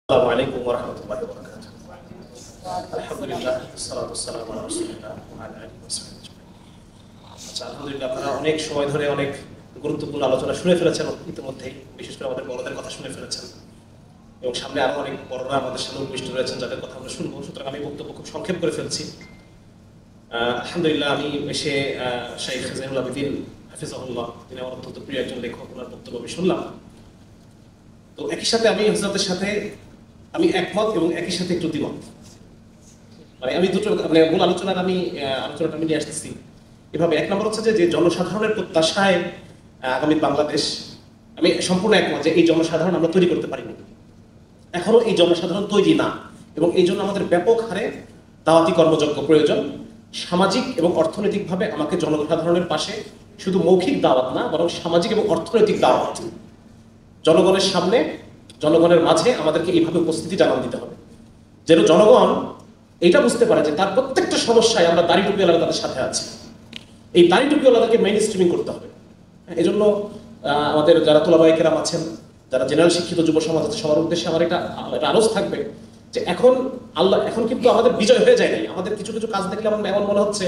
আসসালামু আলাইকুম ওয়া রাহমাতুল্লাহি ওয়া বারাকাতুহু। আলহামদুলিল্লাহ ওয়াসসালাতু ওয়াসসালামু আলা রাসূলিল্লাহ ওয়া আলা আলিহি ওয়া সাহবিহি আজমাইন। আচ্ছা, আলহামদুলিল্লাহ আপনারা অনেক সময় ধরে অনেক গুরুত্বপূর্ণ আলোচনা শুনে ফেলেছেন ইতিমধ্যেই, বিশেষ করে আমাদের বড়দের কথা শুনে ফেলেছেন এবং সামনে আরো অনেক বড়রা আমাদের সামনে উপবিষ্ট রয়েছেন যাদের কথা আমরা শুনবো। সুতরাং আমি বক্তব্য খুব সংক্ষেপ করে ফেলছি। আলহামদুলিল্লাহ আমি এসে শাইখ জাইনুল আবেদিন হাফিজাহুল্লাহ, তিনি আমার অত্যন্ত প্রিয় একজন লেখক, ওনার বক্তব্য আমি শুনলাম। তো একই সাথে আমি হযরতের সাথে আমি একমত এবং একই সাথে একটু দ্বিমত। মানে আমি দুটো মূল আলোচনাটা আমি নিয়ে আসতেছি এভাবে। এক নম্বর হচ্ছে যে জনসাধারণের প্রত্যাশায় আগামী বাংলাদেশ, আমি সম্পূর্ণ একমত যে এই জনসাধারণ আমরা তৈরি করতে পারিনি, এখনো এই জনসাধারণ তৈরি না, এবং এই জন্য আমাদের ব্যাপক হারে দাওয়াতি কর্মযজ্ঞ প্রয়োজন। সামাজিক এবং অর্থনৈতিকভাবে আমাকে জনসাধারণের পাশে শুধু মৌখিক দাওয়াত না, বরং সামাজিক এবং অর্থনৈতিক দাওয়াত, জনগণের সামনে, জনগণের মাঝে আমাদেরকে এইভাবে উপস্থিতি জানান দিতে হবে যেন জনগণ এটা বুঝতে পারে যে তার প্রত্যেকটা সমস্যায় আমরা দাড়ি টুপিওয়ালারা তাদের সাথে আছি। এই দাড়ি টুপিওয়ালাদেরকে মেইন স্ট্রিমিং করতে হবে। এই জন্য আমাদের যারা তোলাবাই কেরাম আছেন, যারা জেনারেল শিক্ষিত যুব সমাজ আছে, সবার উদ্দেশ্যে আমার এটা আরজ থাকবে যে এখন কিন্তু আমাদের বিজয় হয়ে যায় নাই। আমাদের কিছু কিছু কাজ দেখলে আমার এমন মনে হচ্ছে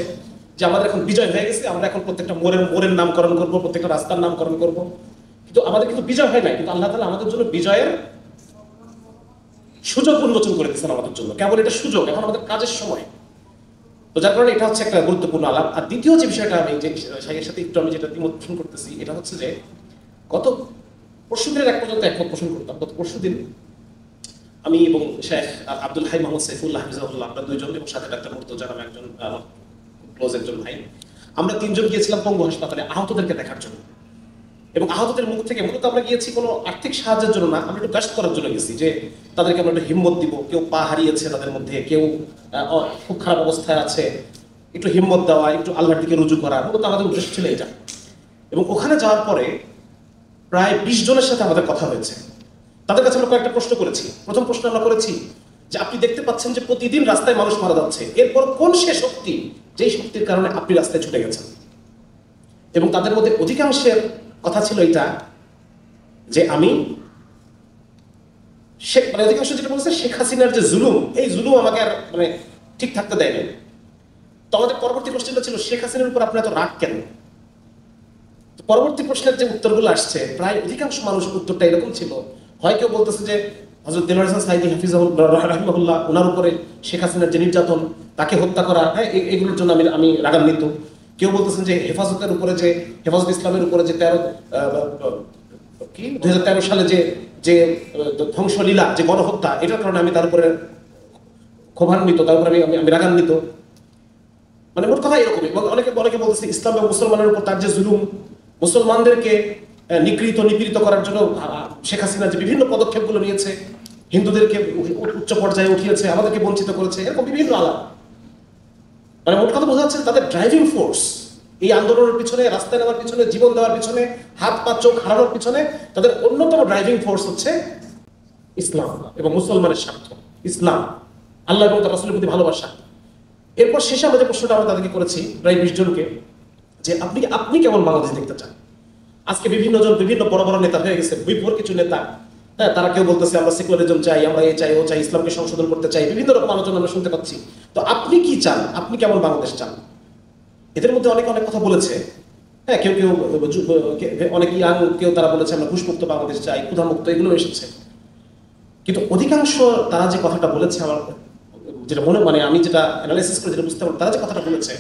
যে আমাদের এখন বিজয় হয়ে গেছে, আমরা এখন প্রত্যেকটা মোড়ের নামকরণ করবো, প্রত্যেকটা রাস্তার নামকরণ করবো, কিন্তু আমাদের কিন্তু বিজয় হয় নাই। কিন্তু আল্লাহ তাআলা আমাদের জন্য বিজয়ের সুযোগ উন্মোচন করে দিচ্ছেন আমাদের জন্য। কেবল এটা সুযোগ, এখন আমাদের কাজের সময়। তো যার কারণে এটা হচ্ছে একটা গুরুত্বপূর্ণ আলাপ। আর দ্বিতীয় যে বিষয়টা আমি যে শাইখের সাথে একটু আমি যেটা দ্বিমত পোষণ করতেছি, এটা হচ্ছে যে গত পরশুদিনের এক পর্যন্ত একমত পোষণ করতাম। গত পরশুদিন আমি এবং শেখ আব্দুল হাই মোহাম্মদ সাইফুল্লাহ হাফিজাহুল্লাহ, আমরা দুইজন, এবং সাথে ডাক্তার মুর্তজা নামে একজন ক্লোজ একজন ভাই, আমরা তিনজন গিয়েছিলাম পঙ্গু হাসপাতালে আহতদেরকে দেখার জন্য। এবং আহতদের মুখ থেকে মূলত আমরা গিয়েছি কোনো আর্থিক সাহায্যের জন্য না, আমরা একটু গাস্ট করার জন্য গেছি যে তাদেরকে আমরা একটু হিম্মত দিব। কেউ পা হারিয়েছে তাদের মধ্যে, কেউ খুব খারাপ অবস্থায় আছে, একটু হিম্মত দেওয়া, একটু আল্লাহর দিকে রুজু করা, মূলত আমাদের উদ্দেশ্য ছিল এটা। এবং ওখানে যাওয়ার পরে প্রায় 20 জনের সাথে আমাদের কথা হয়েছে। তাদের কাছে আমরা কয়েকটা প্রশ্ন করেছি। প্রথম প্রশ্ন আমরা করেছি যে আপনি দেখতে পাচ্ছেন যে প্রতিদিন রাস্তায় মানুষ মারা যাচ্ছে, এরপর কোন সে শক্তি যেই শক্তির কারণে আপনি রাস্তায় ছুটে গেছেন? এবং তাদের মধ্যে অধিকাংশের কথা ছিল এটা যে আমি অধিকাংশ যেটা বলছে শেখ হাসিনার যে জুলুম, এই জুলুম আমাকে আর ঠিক থাকতে দেয় না। তো আমাদের পরবর্তী কোশ্চেনটা ছিল শেখ হাসিনার উপর আপনার এত রাগ কেন? তো পরবর্তী প্রশ্নের যে উত্তরগুলো আসছে, প্রায় অধিকাংশ মানুষ উত্তরটা এরকম ছিল। হয় কেউ বলতেছে যে হযরত দেলোয়ার হোসেন সাঈদী হাফিজাহুল্লাহ রাহিমাহুল্লাহ, ওনার উপরে শেখ হাসিনার যে নির্যাতন, তাকে হত্যা করা, এগুলোর জন্য আমি রাগান্বিত। কেউ বলতেছেন যে হেফাজত ইসলামের উপরে যে 2013 সালে যে ধ্বংসলীলা, যে গণহত্যা, এটার কারণে আমি তার উপরে ক্ষোভান্বিত, তার উপরে আমি রাগান্বিত। মোট কথা এরকমই। এবং অনেকে বলতেছে ইসলাম এবং মুসলমানের উপর তার যে জুলুম, মুসলমানদেরকে নিপীড়িত করার জন্য শেখ হাসিনা যে বিভিন্ন পদক্ষেপগুলো নিয়েছে, হিন্দুদেরকে উচ্চ পর্যায়ে উঠিয়েছে, আমাদেরকে বঞ্চিত করেছে, এরকম বিভিন্ন আলাপ। মোট কথা বোঝা যাচ্ছে তাদের ড্রাইভিং ফোর্স, এই আন্দোলনের পিছনে, রাস্তায় নামার পিছনে, জীবন দেওয়ার পিছনে, হাত পা চোখ হারানোর পিছনে তাদের অন্যতম ড্রাইভিং ফোর্স হচ্ছে ইসলাম এবং মুসলমানের স্বার্থ, ইসলাম, আল্লাহ এবং তার রাসূলের প্রতি ভালোবাসা। এরপর শেষে আমরা যে প্রশ্নটা আমরা তাদেরকে করেছি প্রায় 20 জনকে, যে আপনি কেমন বাংলাদেশ দেখতে চান? আজকে বিভিন্ন বড় বড় নেতা হয়ে গেছে, বিপুল কিছু নেতা, তারা কেউ বলতেছে আমরা সেকুলারিজম চাই, আমরা এই চাই, ও চাই, ইসলামকে সংশোধন করতে চাই, বিভিন্ন রকম আলোচনা আমরা শুনতে পাচ্ছি। তো আপনি কি চান? আপনি কেমন বাংলাদেশ চান? এদের মধ্যে অনেক কথা বলেছে। কেউ অনেক ইয়াং, কেউ তারা বলেছে আমরা ঘুষমুক্ত বাংলাদেশ চাই, ক্ষুধামুক্ত, এগুলো এসেছে। কিন্তু অধিকাংশ তারা যে কথাটা বলেছে, আমার যেটা আমি যেটা অ্যানালাইসিস করে যেটা বুঝতে পারলাম, তারা যে কথাটা বলেছে,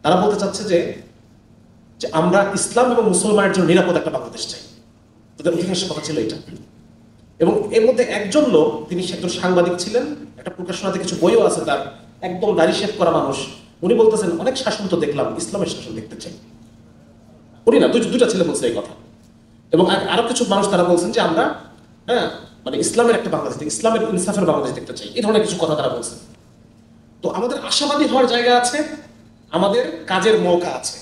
তারা বলতে চাচ্ছে যে আমরা ইসলাম এবং মুসলমানের জন্য নিরাপদ একটা বাংলাদেশ চাই। তাদের অধিকাংশ কথা ছিল এটা। এবং এর মধ্যে একজন লোক, তিনি একজন সাংবাদিক ছিলেন, একটা প্রকাশনাতে কিছু বইও আছে তার, একদম দাড়ি শেভ করা মানুষ, উনি বলতেছেন অনেক শাসন তো দেখলাম, ইসলামের শাসন দেখতে চাই। উনি না, দুইটা ছেলে বলছে এই কথা। এবং আরো কিছু মানুষ তারা বলছেন যে আমরা ইসলামের একটা বাংলাদেশ, ইসলামের ইনসাফের বাংলাদেশ দেখতে চাই, এই ধরনের কিছু কথা তারা বলছেন। তো আমাদের আশাবাদী হওয়ার জায়গা আছে, আমাদের কাজের মৌকা আছে।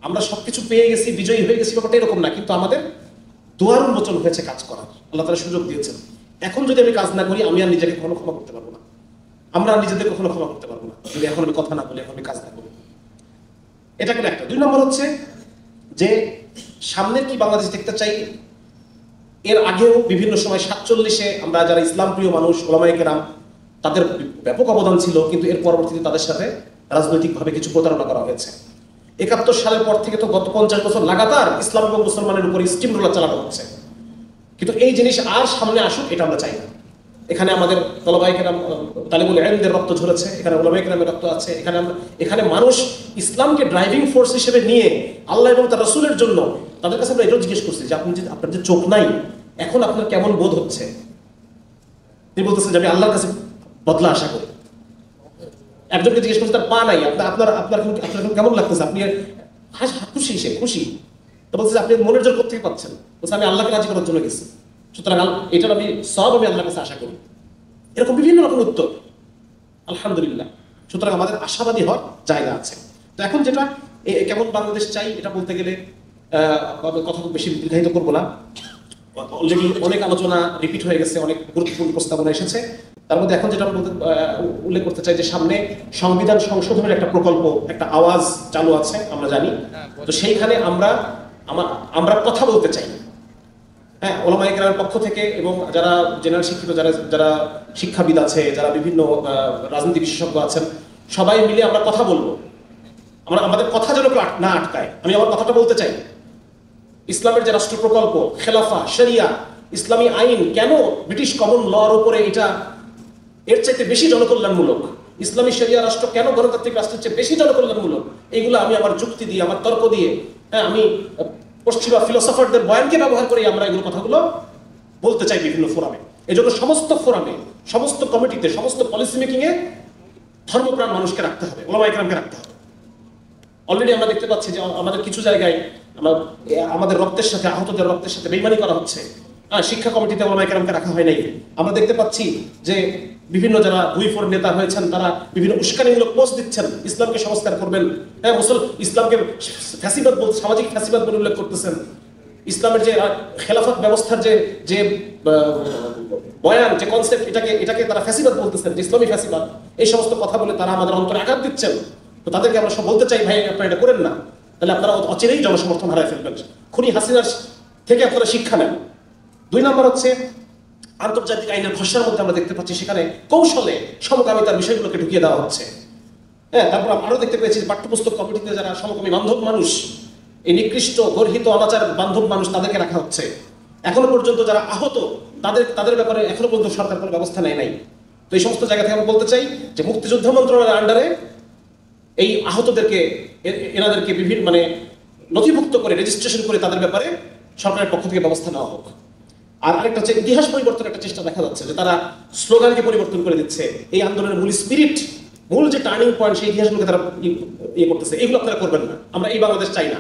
আমরা সবকিছু পেয়ে গেছি, বিজয়ী হয়ে গেছি, ব্যাপারটা এরকম না, কিন্তু আমাদের দুয়ার উন্মোচন হয়েছে কাজ করার, আল্লাহ তাআলা সুযোগ দিয়েছেন। এখন যদি আমি কাজ না করি, আমি আর নিজেকে কখনো ক্ষমা করতে পারবো না, আমরা নিজেদের কখনো ক্ষমা করতে পারবো না যদি এখন আমি কথা না বলি, এখন আমি কাজ না করি। এটা কিন্তু একটা। 2 নম্বর হচ্ছে যে সামনের কি বাংলাদেশ দেখতে চাই, এর আগেও বিভিন্ন সময় 47-এ আমরা যারা ইসলাম প্রিয় মানুষ ওলামায়ে কেরাম তাদের ব্যাপক অবদান ছিল, কিন্তু এর পরবর্তীতে তাদের সাথে রাজনৈতিকভাবে কিছু প্রতারণা করা হয়েছে। 71 সালের পর থেকে তো গত 50 বছর লাগাতার ইসলাম এবং মুসলমানের উপর স্টিম রোলার চালানো হচ্ছে, কিন্তু এই জিনিস আর সামনে আসুক এটা আমরা চাই না। এখানে আমাদের তলবায়ে কেরাম তালিবুল ইলমদের রক্ত ঝরেছে, এখানে উলামায়ে কেরামের রক্ত আছে, এখানে মানুষ ইসলামকে ড্রাইভিং ফোর্স হিসেবে নিয়ে আল্লাহ এবং তার রাসূলের জন্য তাদের কাছে আমরা এটাও জিজ্ঞেস করছি যে আপনার যে চোখ নাই এখন আপনার কেমন বোধ হচ্ছে? তিনি বলতেছেন যে আমি আল্লাহর কাছে বদলা আশা করি। একজনকে জিজ্ঞেস করছে তার পা নাই, আপনার কেমন লাগতেছে? আপনি খুশি, সে খুশি। তো বলছে আপনি মনের জোর কোথা থেকে পাচ্ছেন? বলছে আমি আল্লাহকে রাজি করার জন্য গেছি, সুতরাং এটার আমি সব আমি আল্লাহর কাছে আশা করি। এরকম বিভিন্ন রকম উত্তর, আলহামদুলিল্লাহ। সুতরাং আমাদের আশাবাদী হওয়ার জায়গা আছে। তো এখন যেটা কেমন বাংলাদেশ চাই এটা বলতে গেলে কথা খুব বেশি দীর্ঘায়িত করবো না, অলরেডি অনেক আলোচনা রিপিট হয়ে গেছে, অনেক গুরুত্বপূর্ণ প্রস্তাবনা এসেছে। তার মধ্যে এখন যেটা উল্লেখ করতে চাই যে সামনে সংবিধান সংশোধনের একটা প্রকল্প, একটা আওয়াজ চালু আছে আমরা জানি। তো সেইখানে আমরা কথা বলতে চাই, হ্যাঁ, ওলামায়ে কেরামের পক্ষ থেকে এবং যারা জেনারেল শিক্ষিত, যারা শিক্ষাবিদ আছে, যারা বিভিন্ন রাজনীতি বিশেষজ্ঞ আছেন, সবাই মিলে আমরা কথা বলবো। আমাদের কথা যেন না আটকায়। আমি আমার কথাটা বলতে চাই, ইসলামের যে রাষ্ট্র প্রকল্প, খেলাফা, শরিয়া, ইসলামী আইন কেন ব্রিটিশ কমন লর উপরে এটা এর চাইতে বেশি জনকল্যাণমূলক? ইসলামী শরিয়া রাষ্ট্র কেন গণতান্ত্রিক রাষ্ট্রের চেয়ে বেশি জনকল্যাণমূলক? এগুলো আমি আমার যুক্তি দিয়ে, আমার তর্ক দিয়ে, হ্যাঁ, আমি পশ্চিমা ফিলোসফারদের বয়ানকে ব্যবহার করে আমরা এগুলো কথাগুলো বলতে চাই বিভিন্ন ফোরামে। এই জন্য সমস্ত ফোরামে, সমস্ত কমিটিতে, সমস্ত পলিসি মেকিং এ ধর্মপ্রাণ মানুষকে রাখতে হবে, ওলামায়ে কেরামকে রাখতে হবে। অলরেডি আমরা দেখতে পাচ্ছি যে আমাদের কিছু জায়গায় আমাদের রক্তের সাথে, আহতদের রক্তের সাথে বেইমানি করা হচ্ছে। শিক্ষা কমিটিতে ওলামায়ে কেরামকে রাখা হয় নাই। আমরা দেখতে পাচ্ছি যে বিভিন্ন যারা ভুইফোর নেতা হয়েছেন তারা বিভিন্ন উস্কানিমূলক পোস্ট দিচ্ছেন, ইসলামকে সংস্কার করবেন, হ্যাঁ, ইসলামকে ফ্যাসিবাদ বলতে, সামাজিক ফ্যাসিবাদ বলে উল্লেখ করতেছেন। ইসলামের যে খেলাফত ব্যবস্থার যে বয়ান, যে কনসেপ্ট, এটাকে তারা ফ্যাসিবাদ বলতেছেন, যে ইসলামী ফ্যাসিবাদ। এই সমস্ত কথা বলে তারা আমাদের অন্তরে আঘাত দিচ্ছেন। তো তাদেরকে আমরা সব বলতে চাই, ভাই আপনারা এটা করেন না, তাহলে আপনারা অচিরেই জনসমর্থন হারায় ফেলবেন। খুনি হাসিনার থেকে আপনারা শিক্ষা নেন। 2 নম্বর হচ্ছে আন্তর্জাতিক আইনের ভাষার মধ্যে আমরা দেখতে পাচ্ছি সেখানে কৌশলে সমকামিতার বিষয়গুলোকে ঢুকিয়ে দেওয়া হচ্ছে। হ্যাঁ, তারপর আরো দেখতে পেয়েছি পাঠ্যপুস্তক কমিটিতে যারা সমকামী বান্ধব মানুষ, এই নিকৃষ্ট গর্হিত অনাচার বান্ধব মানুষ, তাদেরকে রাখা হচ্ছে। এখনো পর্যন্ত যারা আহত তাদের ব্যাপারে এখনো পর্যন্ত সরকার কোনো ব্যবস্থা নেয় নাই। তো এই সমস্ত জায়গা থেকে আমি বলতে চাই যে মুক্তিযুদ্ধ মন্ত্রণালয়ের আন্ডারে এই আহতদেরকে, এনাদেরকে বিভিন্ন নথিভুক্ত করে, রেজিস্ট্রেশন করে তাদের ব্যাপারে সরকারের পক্ষ থেকে ব্যবস্থা নেওয়া হোক। আর আরেকটা হচ্ছে ইতিহাস পরিবর্তনের একটা চেষ্টা দেখা যাচ্ছে, যে তারা স্লোগানকে পরিবর্তন করে দিচ্ছে। এই আন্দোলনের মূল স্পিরিট, মূল যে টার্নিং পয়েন্ট, সেই ইতিহাসগুলোকে তারা ইয়ে করতেছে। এগুলো আপনারা করবেন না, আমরা এই বাংলাদেশ চাই না।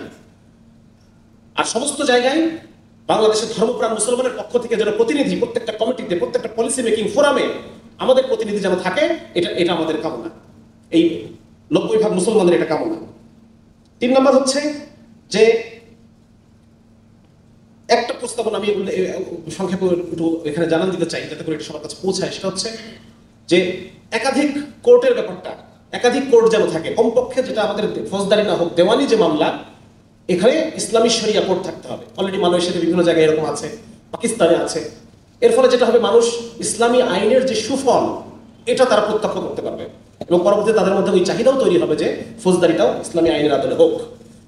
আর সমস্ত জায়গায় বাংলাদেশের ধর্মপ্রাণ মুসলমানের পক্ষ থেকে যেন প্রতিনিধি, প্রত্যেকটা কমিটিতে, প্রত্যেকটা পলিসি মেকিং ফোরামে আমাদের প্রতিনিধি যেন থাকে, এটা আমাদের কামনা। এই 90% মুসলমানদের এটা কামনা। 3 নম্বর হচ্ছে যে একটা প্রস্তাবনা আমি সংক্ষেপে একটু এখানে জানান দিতে চাই, যাতে করে এটা সবার কাছে পৌঁছায়। সেটা হচ্ছে যে একাধিক কোর্টের ব্যাপারটা, একাধিক কোর্ট যেন থাকে, কমপক্ষে যেটা আমাদের ফৌজদারি না হোক, দেওয়ানি যে মামলা, এখানে ইসলামী শরিয়া কোর্ট থাকতে হবে। অলরেডি মালয়েশিয়াতে বিভিন্ন জায়গায় এরকম আছে, পাকিস্তানে আছে। এর ফলে যেটা হবে, মানুষ ইসলামী আইনের যে সুফল এটা তারা প্রত্যক্ষ করতে পারবে, এবং পরবর্তীতে তাদের মধ্যে ওই চাহিদাও তৈরি হবে যে ফৌজদারিটাও ইসলামী আইনের আদলে হোক।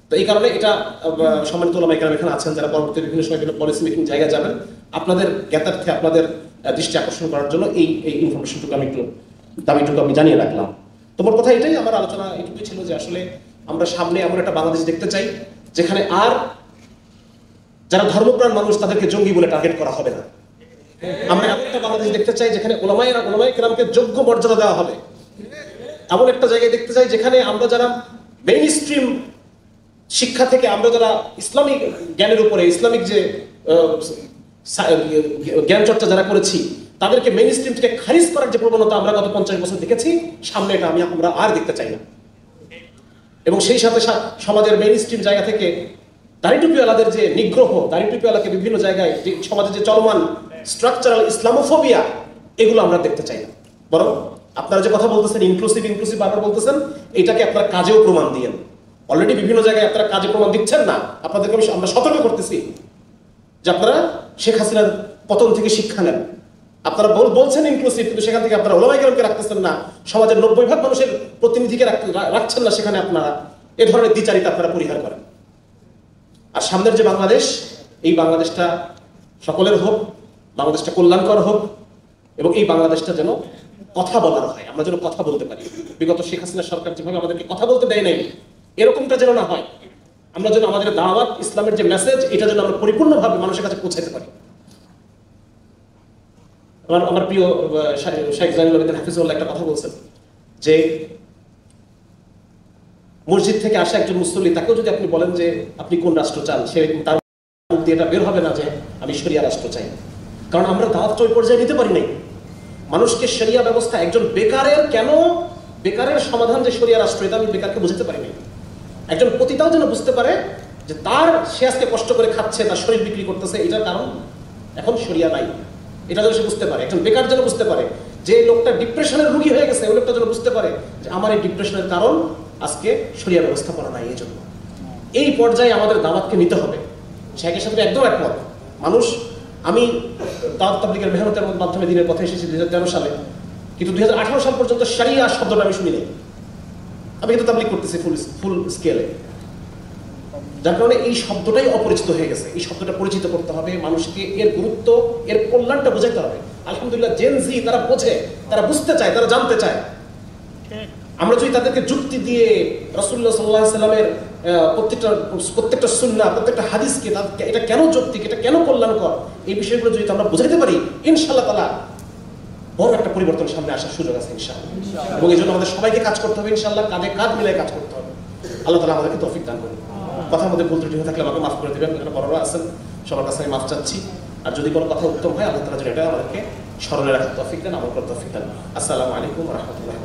তো এই কারণে এটা সম্মানিত ওলামায়ে কেরাম এখানে আছেন, যারা পরবর্তী বিভিন্ন সময় বিভিন্ন পলিসি মেকিং জায়গায় যাবেন, আপনাদের জ্ঞাতার্থে, আপনাদের দৃষ্টি আকর্ষণ করার জন্য এই ইনফরমেশনটুকু দাবিটুকু আমি জানিয়ে রাখলাম। তোমার কথা এটাই, আমার আলোচনা এটুকুই ছিল যে আসলে আমরা সামনে এমন একটা বাংলাদেশ দেখতে চাই যেখানে আর যারা ধর্মপ্রাণ মানুষ তাদেরকে জঙ্গি বলে টার্গেট করা হবে না। আমরা এমন একটা বাংলাদেশ দেখতে চাই যেখানে ওলামায়ে কেরামকে যোগ্য মর্যাদা দেওয়া হবে। এমন একটা জায়গায় দেখতে চাই যেখানে আমরা যারা মেইন স্ট্রিম শিক্ষা থেকে, আমরা যারা ইসলামিক জ্ঞানের উপরে, ইসলামিক যে জ্ঞান চর্চা যারা করেছি, তাদেরকে মেইন স্ট্রিম থেকে খারিজ করার যে প্রবণতা আমরা গত 50 বছর দেখেছি, সামনে এটা আমরা আর দেখতে চাই না। এবং সেই সাথে সমাজের মেইন স্ট্রিম জায়গা থেকে দাড়িটুপিওয়ালাদের যে নিগ্রহ, দাড়িটুপিওয়ালাকে বিভিন্ন জায়গায় যে সমাজে যে চলমান স্ট্রাকচারাল ইসলামোফোবিয়া, এগুলো আমরা দেখতে চাই না। বরং আপনারা যে কথা বলতেছেন ইনক্লুসিভ বারবার বলতেছেন, এটাকে আপনারা কাজেও প্রমাণ দিয়েন। অলরেডি বিভিন্ন জায়গায় আপনারা কাজে প্রমাণ দিচ্ছেন না, আপনাদেরকে আমরা সতর্ক করতেছি। যে আপনারা শেখ হাসিনার পতন থেকে শিক্ষা নেন। আপনারা বলছেন ইনক্লুসিভ, কিন্তু সেখান থেকে আপনারা ওলামায়ে কেরামকে রাখতেছেন না, সমাজের 90% মানুষের প্রতিনিধিকে রাখছেন না সেখানে। আপনারা এ ধরনের দ্বিচারিতা আপনারা পরিহার করেন। আর সামনের যে বাংলাদেশ, এই বাংলাদেশটা সকলের হোক, বাংলাদেশটা কল্যাণকর হোক, এবং এই বাংলাদেশটা যেন কথা বলার হয়, আমরা যেন কথা বলতে পারি। বিগত শেখ হাসিনা সরকার যেভাবে আমাদেরকে কথা বলতে দেয় নাই, এরকমটা যেন না হয়। আমরা যেন আমাদের দাওয়াত, ইসলামের যে মেসেজ, এটা যেন আমরা পরিপূর্ণভাবে মানুষের কাছে পৌঁছাতে পারি। আমার প্রিয় শেখ জাইনুল আবেদিন হাফিজুল্লাহ একটা কথা বলছেন যে মসজিদ থেকে আসা একজন মুসল্লি, তাকেও যদি আপনি বলেন যে আপনি কোন রাষ্ট্র চান, সে তার মুখ দিয়ে এটা বের হবে না যে আমি শরিয়া রাষ্ট্র চাই। কারণ আমরা দাওয়াতটা ওই পর্যায়ে নিতে পারি নাই। মানুষকে শরিয়া ব্যবস্থা, একজন বেকারের সমাধান যে শরিয়া রাষ্ট্র, এটা আমি বেকারকে বুঝতে পারি নাই। একজন পতিতাও যেন বুঝতে পারে যে সে আজকে কষ্ট করে খাচ্ছে, তার শরীর বিক্রি করতেছে, এটার কারণ এখন শরিয়া নাই, এটা যেন সে বুঝতে পারে। একজন বেকার যেন বুঝতে পারে, যে লোকটা ডিপ্রেশনের রোগী হয়ে গেছে, ওই লোকটা যেন বুঝতে পারে যে আমার এই ডিপ্রেশনের কারণ আজকে শরিয়া ব্যবস্থাপনা নাই। এই জন্য এই পর্যায়ে আমাদের দাওয়াতকে নিতে হবে। শেখের সাথে একদম একমত। আমি দাওয়াত তাবলীগের মেহনতের মাধ্যমে দিনের পথে এসেছি 2013 সালে, কিন্তু 2018 সাল পর্যন্ত শরিয়া শব্দটা আমি শুনি নাই। আমি কিন্তু তাবলীগ করতেছি ফুল স্কেলে, যার কারণে এই শব্দটাই অপরিচিত হয়ে গেছে। এই শব্দটা পরিচিত করতে হবে, মানুষকে এর গুরুত্ব, এর কল্যাণটা বোঝাতে হবে। আলহামদুলিল্লাহ জেন জি তারা বোঝে, তারা বুঝতে চায়, তারা জানতে চায়। আমরা যদি তাদেরকে যুক্তি দিয়ে রাসূলুল্লাহ সাল্লাল্লাহু আলাইহি সাল্লামের প্রত্যেকটা সুন্নাহ, প্রত্যেকটা হাদিসকে এটা কেন যৌক্তিক, এটা কেন কল্যাণকর, এই বিষয়গুলো যদি আমরা বোঝাতে পারি, ইনশাআল্লাহ তাআলা বড় একটা পরিবর্তন সামনে আসার সুযোগ আছে ইনশাআল্লাহ। এবং এই জন্য আমাদের সবাইকে কাজ করতে হবে ইনশাআল্লাহ, কাঁধে কাঁধ মিলিয়ে কাজ করতে হবে। আল্লাহ তাআলা আমাদেরকে তৌফিক দান করুন। কথার মধ্যে ভুল ত্রুটি হয়ে থাকলে আমাকে মাফ করে দেবেন, যারা বড়রা আছেন সবার কাছে আমি মাফ চাচ্ছি। আর যদি কোনো কথা উত্তম হয়, আল্লাহ তাআলা যেন এটা আমাদেরকে স্মরণে রাখার তৌফিক দেন, আমল করার তৌফিক দেন। আসসালামু আলাইকুম ওয়া রাহমাতুল্লাহ।